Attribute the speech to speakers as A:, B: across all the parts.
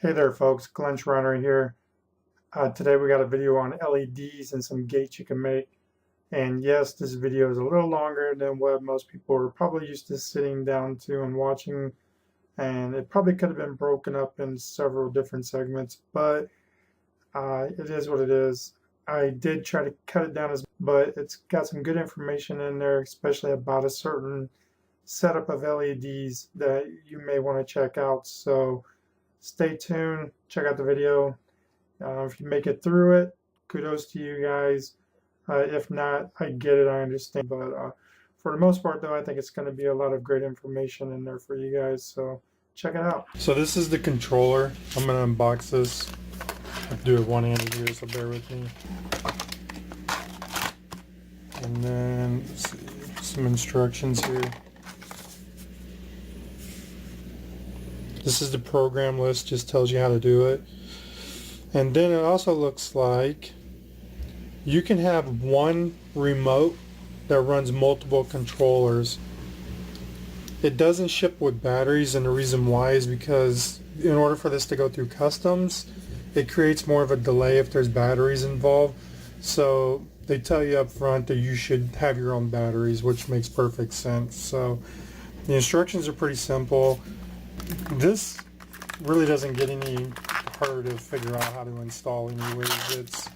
A: Hey there folks, Glenn Runner here. Today we got a video on LEDs and some gates you can make. And yes, this video is a little longer than what most people are probably used to sitting down to and watching. And it probably could have been broken up in several different segments, but it is what it is. I did try to cut it down, but it's got some good information in there, especially about a certain setup of LEDs that you may want to check out. So stay tuned, check out the video. If you make it through it, kudos to you guys. If not, I get it, I understand. But for the most part, though, I think it's going to be a lot of great information in there for you guys. So check it out. So this is the controller. I'm going to unbox this. I have to do it one-handed here, so bear with me. And then let's see, some instructions here. This is the program list, just tells you how to do it. And then it also looks like you can have one remote that runs multiple controllers. It doesn't ship with batteries, and the reason why is because in order for this to go through customs, it creates more of a delay if there's batteries involved. So they tell you up front that you should have your own batteries, which makes perfect sense. So the instructions are pretty simple. This really doesn't get any harder to figure out how to install anyways. It's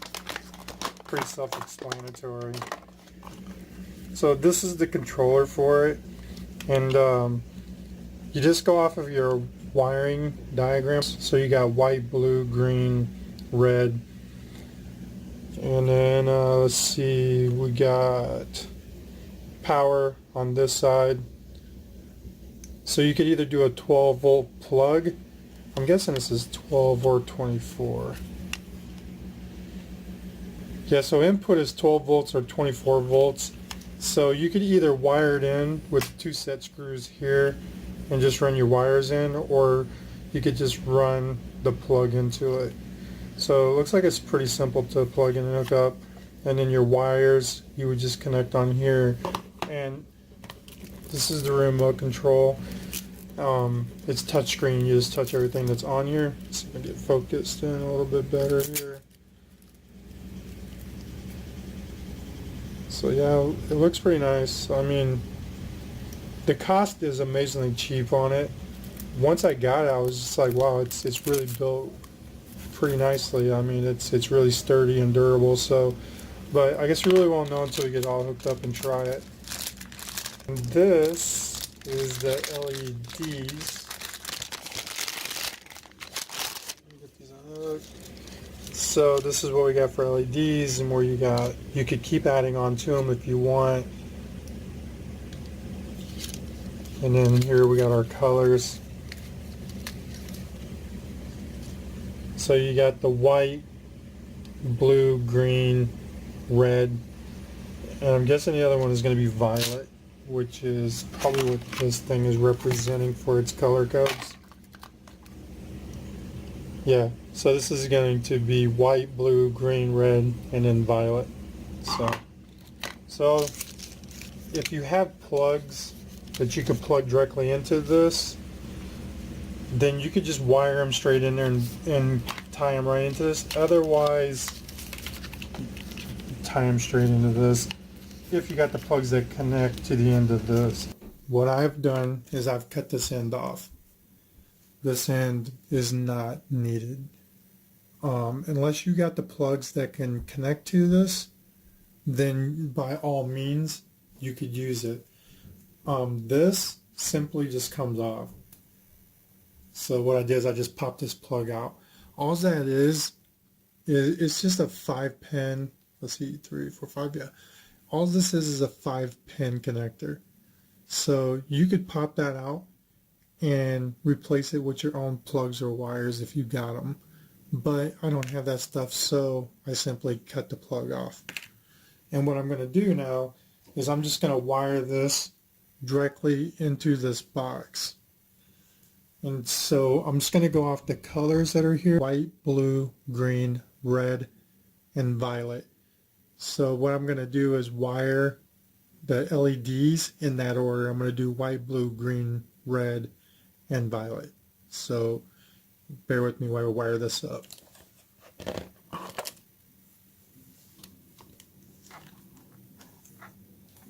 A: pretty self-explanatory. So this is the controller for it, and you just go off of your wiring diagrams. So you got white, blue, green, red, and then let's see, we got power on this side. So you could either do a 12 volt plug. I'm guessing this is 12 or 24. Yeah, so input is 12 volts or 24 volts. So you could either wire it in with 2 set screws here and just run your wires in, or you could just run the plug into it. So it looks like it's pretty simple to plug in and hook up. And then your wires, you would just connect on here. And this is the remote control. It's touchscreen. You just touch everything that's on here. So I can get focused in a little bit better here. So yeah, it looks pretty nice. I mean, the cost is amazingly cheap on it. Once I got it, I was just like, wow, it's really built pretty nicely. I mean, it's really sturdy and durable. So, but I guess you really won't know until you get all hooked up and try it. And this is the LEDs. Let me get these unhooked. So this is what we got for LEDs, and where you could keep adding on to them if you want. And then here we got our colors. So you got the white, blue, green, red, and I'm guessing the other one is going to be violet, which is probably what this thing is representing for its color codes. Yeah, so this is going to be white, blue, green, red, and then violet. So if you have plugs that you can plug directly into this, then you could just wire them straight in there and tie them right into this. Otherwise, tie them straight into this if you got the plugs that connect to the end of this. What I've done is I've cut this end off. This end is not needed. Unless you got the plugs that can connect to this, then by all means you could use it. This simply just comes off. So what I did is I just popped this plug out. All that is it's just a 5-pin, let's see, 3, 4, 5, yeah. All this is a 5-pin connector. So you could pop that out and replace it with your own plugs or wires if you got them. But I don't have that stuff, so I simply cut the plug off. And what I'm going to do now is I'm just going to wire this directly into this box. And so I'm just going to go off the colors that are here: white, blue, green, red, and violet. So what I'm going to do is wire the LEDs in that order. I'm going to do white, blue, green, red, and violet. So Bear with me while I wire this up.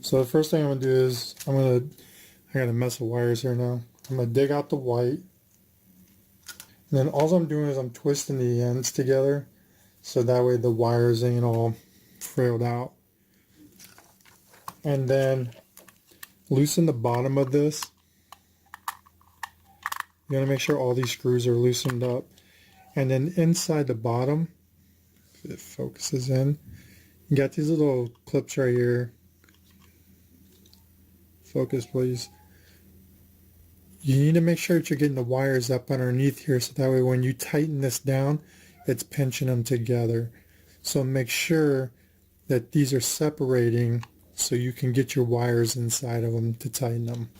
A: So the first thing I'm going to do is I got a mess of wires here now. I'm going to dig out the white. And then all I'm doing is I'm twisting the ends together so that way the wires ain't all frailed out. And then loosen the bottom of this. You got to make sure all these screws are loosened up. And then inside the bottom, if it focuses in, you got these little clips right here. Focus, please. You need to make sure that you're getting the wires up underneath here so that way when you tighten this down, it's pinching them together. So make sure that these are separating so you can get your wires inside of them to tighten them.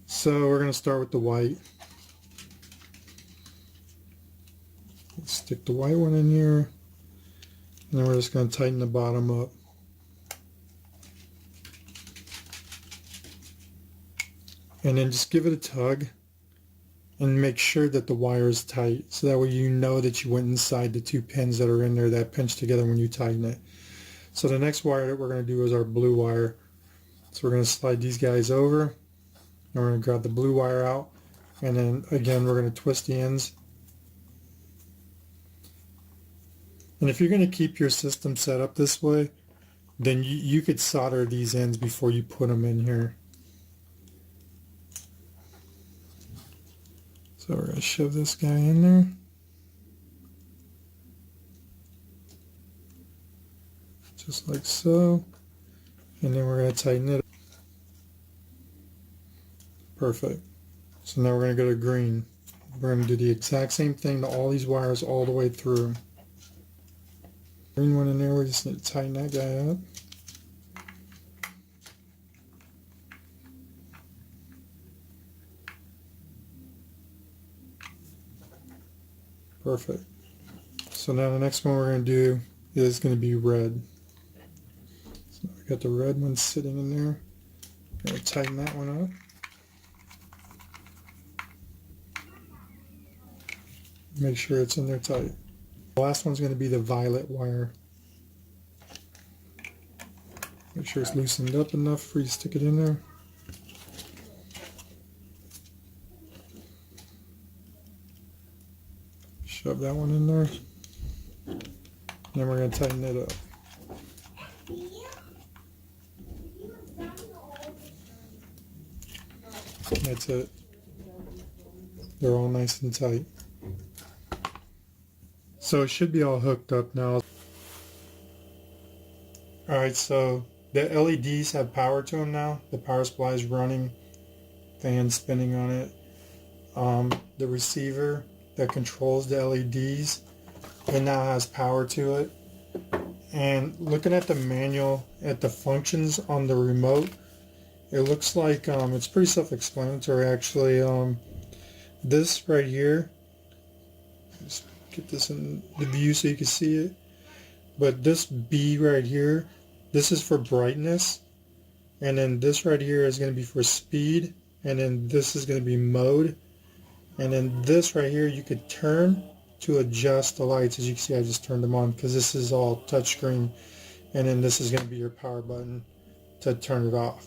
A: So we're going to start with the white. Let's stick the white one in here, and then we're just going to tighten the bottom up. And then just give it a tug and make sure that the wire is tight so that way you know that you went inside the two pins that are in there that pinch together when you tighten it. So the next wire that we're going to do is our blue wire. So we're going to slide these guys over, and we're going to grab the blue wire out, and then again we're going to twist the ends. And if you're going to keep your system set up this way, then you could solder these ends before you put them in here. So we're going to shove this guy in there. Just like so. And then we're going to tighten it. Perfect. So now we're going to go to green. We're going to do the exact same thing to all these wires all the way through. Green one in there, we just need to tighten that guy up. Perfect. So now the next one we're going to do is going to be red. So we got the red one sitting in there. We're going to tighten that one up. Make sure it's in there tight. The last one's going to be the violet wire. Make sure it's loosened up enough for you to stick it in there. Shove that one in there. And then we're going to tighten it up. That's it. They're all nice and tight. So it should be all hooked up now. Alright, so the LEDs have power to them now. The power supply is running. Fan spinning on it. The receiver that controls the LEDs, it now has power to it. And looking at the manual, at the functions on the remote, it looks like it's pretty self-explanatory actually. This right here, just get this in the view so you can see it, but this B right here, this is for brightness, and then this right here is going to be for speed, and then this is going to be mode. And then this right here you could turn to adjust the lights. As you can see, I just turned them on because this is all touchscreen. And then this is going to be your power button to turn it off.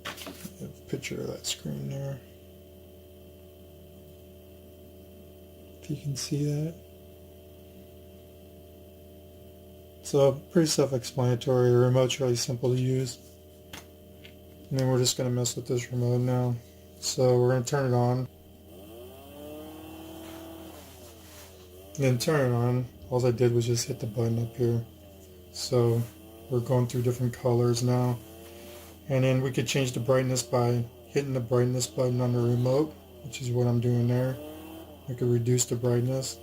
A: A picture of that screen there. If you can see that. So pretty self-explanatory. The remote's really simple to use. And then we're just going to mess with this remote now. So we're going to turn it on. And then turn it on. All I did was just hit the button up here. So we're going through different colors now. And then we could change the brightness by hitting the brightness button on the remote, which is what I'm doing there. I could reduce the brightness,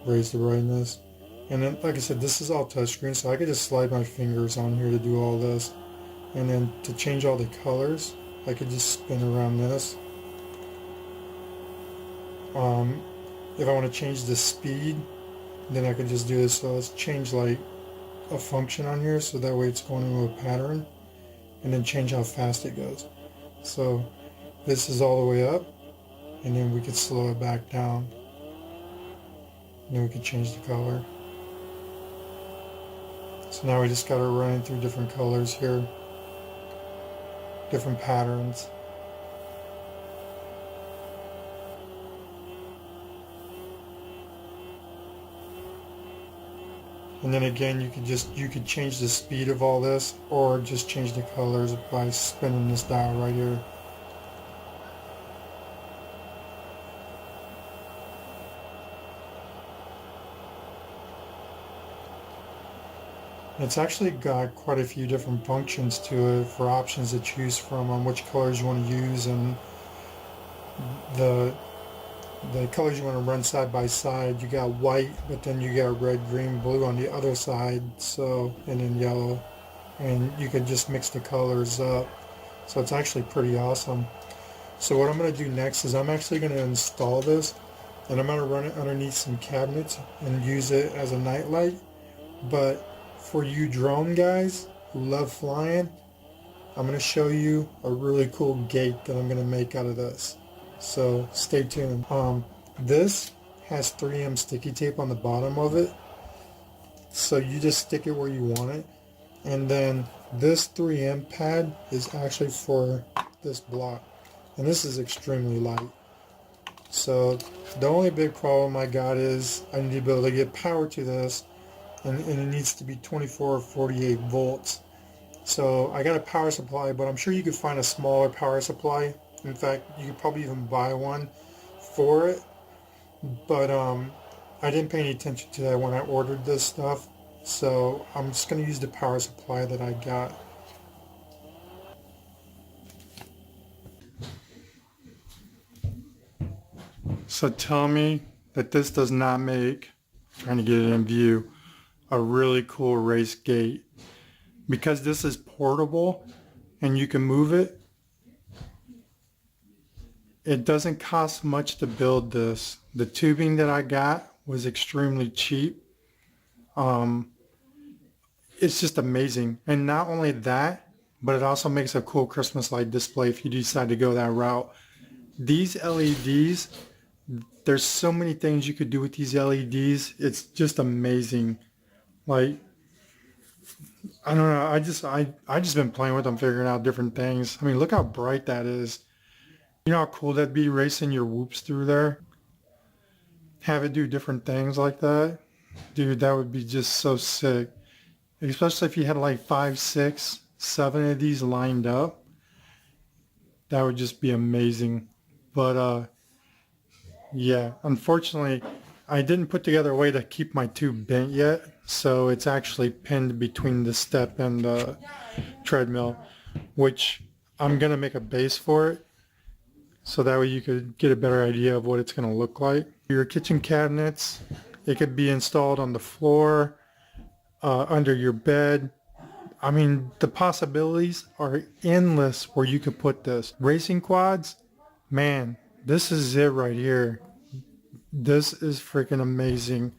A: raise the brightness. And then, like I said, this is all touchscreen, so I could just slide my fingers on here to do all this. And then to change all the colors, I could just spin around this. If I want to change the speed, then I could just do this. So let's change like a function on here so that way it's going into a pattern, and then change how fast it goes. So This is all the way up, and then we could slow it back down. And then we could change the color. So now we just got it running through different colors here, different patterns. And then again, you could change the speed of all this, or just change the colors by spinning this dial right here. It's actually got quite a few different functions to it for options to choose from on which colors you want to use, and the colors you want to run side by side. You got white, but then you got red, green, blue on the other side, so, and then yellow, and you could just mix the colors up. So it's actually pretty awesome. So what I'm going to do next is I'm actually going to install this, and I'm going to run it underneath some cabinets and use it as a night light. But for you drone guys who love flying, I'm going to show you a really cool gate that I'm going to make out of this. So stay tuned. This has 3M sticky tape on the bottom of it, so you just stick it where you want it. And then this 3M pad is actually for this block, and this is extremely light. So the only big problem I got is I need to be able to get power to this, and it needs to be 24 or 48 volts. So I got a power supply, but I'm sure you could find a smaller power supply. In fact, you could probably even buy one for it. But I didn't pay any attention to that when I ordered this stuff. So I'm just going to use the power supply that I got. So tell me that this does not make, trying to get it in view, a really cool race gate. Because this is portable and you can move it, it doesn't cost much to build this. The tubing that I got was extremely cheap. It's just amazing. And not only that, but it also makes a cool Christmas light display if you decide to go that route. These LEDs, there's so many things you could do with these LEDs. It's just amazing. Like, I don't know, I just been playing with them, figuring out different things. I mean, look how bright that is. You know how cool that'd be, racing your whoops through there? Have it do different things like that? Dude, that would be just so sick. Especially if you had like 5, 6, 7 of these lined up. That would just be amazing. But yeah, unfortunately, I didn't put together a way to keep my tube bent yet. So it's actually pinned between the step and the treadmill, which I'm going to make a base for it. So that way you could get a better idea of what it's going to look like. Your kitchen cabinets, it could be installed on the floor, under your bed. I mean, the possibilities are endless where you could put this. Racing quads, man, this is it right here. This is freaking amazing.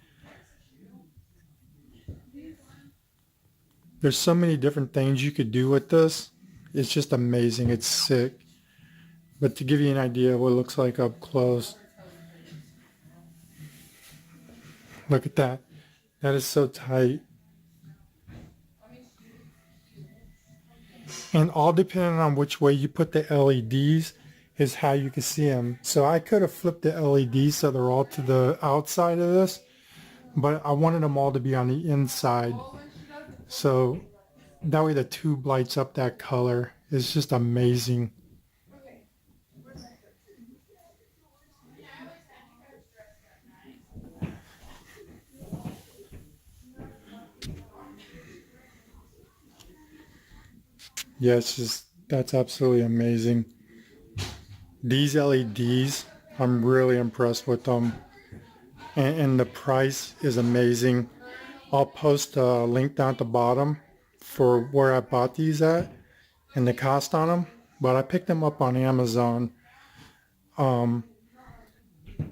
A: There's so many different things you could do with this. It's just amazing. It's sick. But to give you an idea of what it looks like up close, look at that. That is so tight. And all depending on which way you put the LEDs is how you can see them. So I could have flipped the LEDs so they're all to the outside of this, but I wanted them all to be on the inside. So that way the tube lights up that color. It's just amazing. Yeah, it's just, that's absolutely amazing. These LEDs, I'm really impressed with them. And the price is amazing. I'll post a link down at the bottom for where I bought these at and the cost on them. But I picked them up on Amazon. I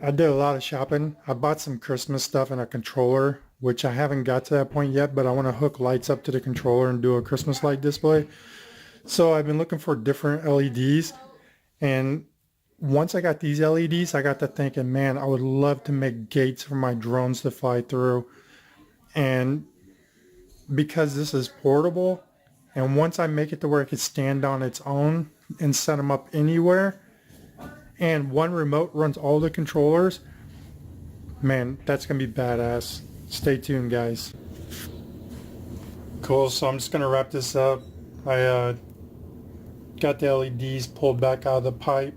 A: did a lot of shopping. I bought some Christmas stuff and a controller, which I haven't got to that point yet, but I want to hook lights up to the controller and do a Christmas light display. So I've been looking for different LEDs, And once I got these LEDs, I got to thinking, man, I would love to make gates for my drones to fly through. And because this is portable, and once I make it to where it could stand on its own and set them up anywhere, and one remote runs all the controllers, man, that's going to be badass. Stay tuned, guys. Cool, so I'm just going to wrap this up. I got the LEDs pulled back out of the pipe,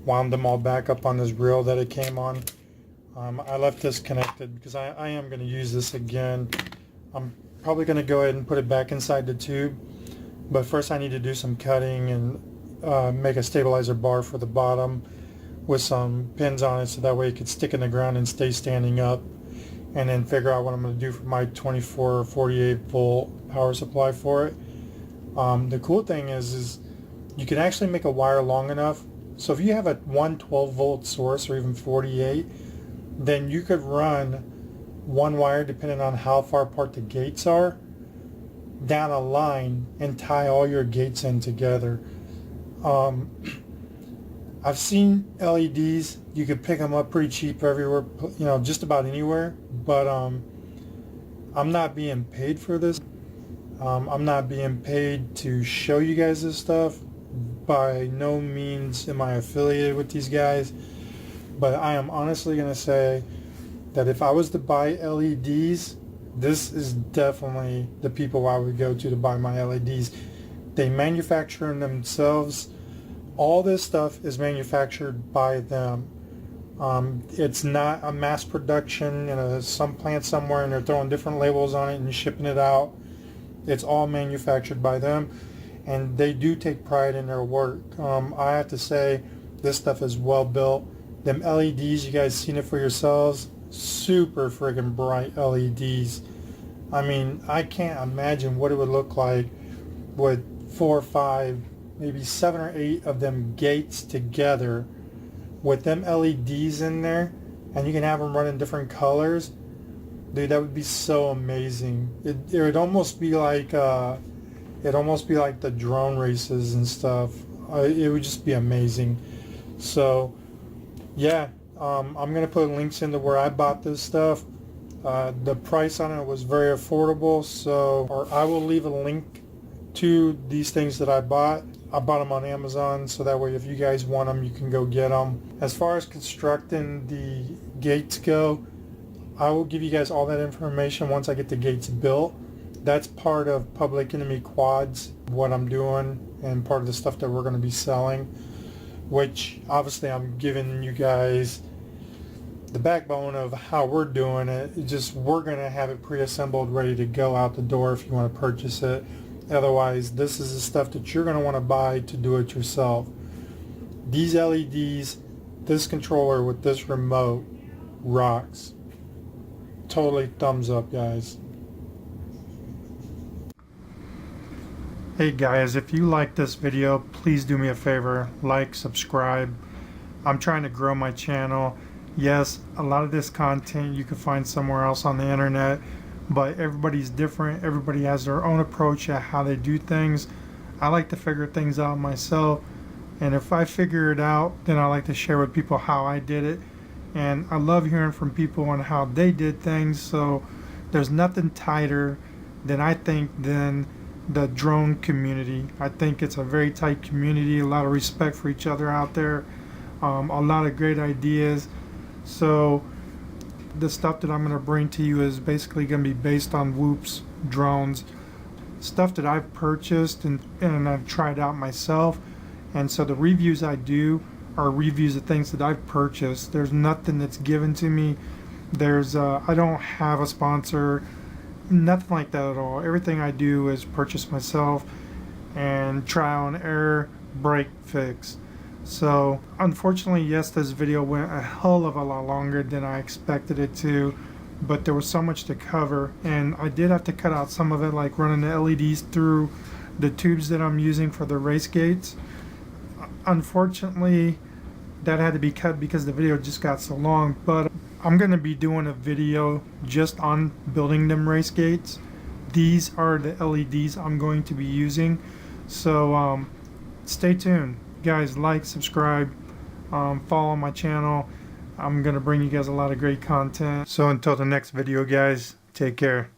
A: wound them all back up on this reel that it came on. I left this connected because I am going to use this again. I'm probably going to go ahead and put it back inside the tube, but first I need to do some cutting and make a stabilizer bar for the bottom with some pins on it so that way it could stick in the ground and stay standing up, and then figure out what I'm going to do for my 24 or 48 volt power supply for it. The cool thing is you can actually make a wire long enough, so if you have a 112 volt source or even 48, then you could run one wire, depending on how far apart the gates are, down a line and tie all your gates in together. I've seen LEDs, you could pick them up pretty cheap everywhere, you know, just about anywhere, but I'm not being paid for this. I'm not being paid to show you guys this stuff. By no means am I affiliated with these guys, but I am honestly going to say that if I was to buy LEDs, this is definitely the people I would go to buy my LEDs. They manufacture them themselves. All this stuff is manufactured by them. It's not a mass production in some plant somewhere and they're throwing different labels on it and shipping it out. It's all manufactured by them, and they do take pride in their work. I have to say, this stuff is well built. Them LEDs, you guys seen it for yourselves. Super friggin' bright LEDs. I mean, I can't imagine what it would look like with 4 or 5, maybe 7 or 8 of them gates together with them LEDs in there, and you can have them running different colors. Dude, that would be so amazing. It would almost be like the drone races and stuff. It would just be amazing. So yeah, I'm gonna put links into where I bought this stuff. The price on it was very affordable, or I will leave a link to these things that I bought. I bought them on Amazon, so that way if you guys want them, you can go get them. As far as constructing the gates go, I will give you guys all that information once I get the gates built. That's part of Public Enemy Quads, what I'm doing, and part of the stuff that we're going to be selling, which obviously I'm giving you guys the backbone of how we're doing it. We're going to have it pre-assembled, ready to go out the door if you want to purchase it. Otherwise, this is the stuff that you're going to want to buy to do it yourself. These LEDs, this controller with this remote rocks. Totally thumbs up, guys. Hey guys, if you like this video, please do me a favor, like, subscribe. I'm trying to grow my channel. Yes, a lot of this content you can find somewhere else on the internet, but everybody's different. Everybody has their own approach at how they do things. I like to figure things out myself, and if I figure it out, then I like to share with people how I did it. And I love hearing from people on how they did things, so there's nothing tighter than the drone community. I think it's a very tight community, a lot of respect for each other out there, a lot of great ideas. So the stuff that I'm going to bring to you is basically going to be based on Whoop's drones, stuff that I've purchased and I've tried out myself. And so the reviews I do are reviews of things that I've purchased. There's nothing that's given to me. I don't have a sponsor, nothing like that at all. Everything I do is purchase myself and trial and error, break, fix. So unfortunately, yes, this video went a hell of a lot longer than I expected it to, but there was so much to cover, and I did have to cut out some of it, like running the LEDs through the tubes that I'm using for the race gates. Unfortunately, that had to be cut because the video just got so long, but I'm going to be doing a video just on building them race gates. These are the LEDs I'm going to be using, so stay tuned. guys like, subscribe, follow my channel. I'm gonna bring you guys a lot of great content. So until the next video, guys, take care.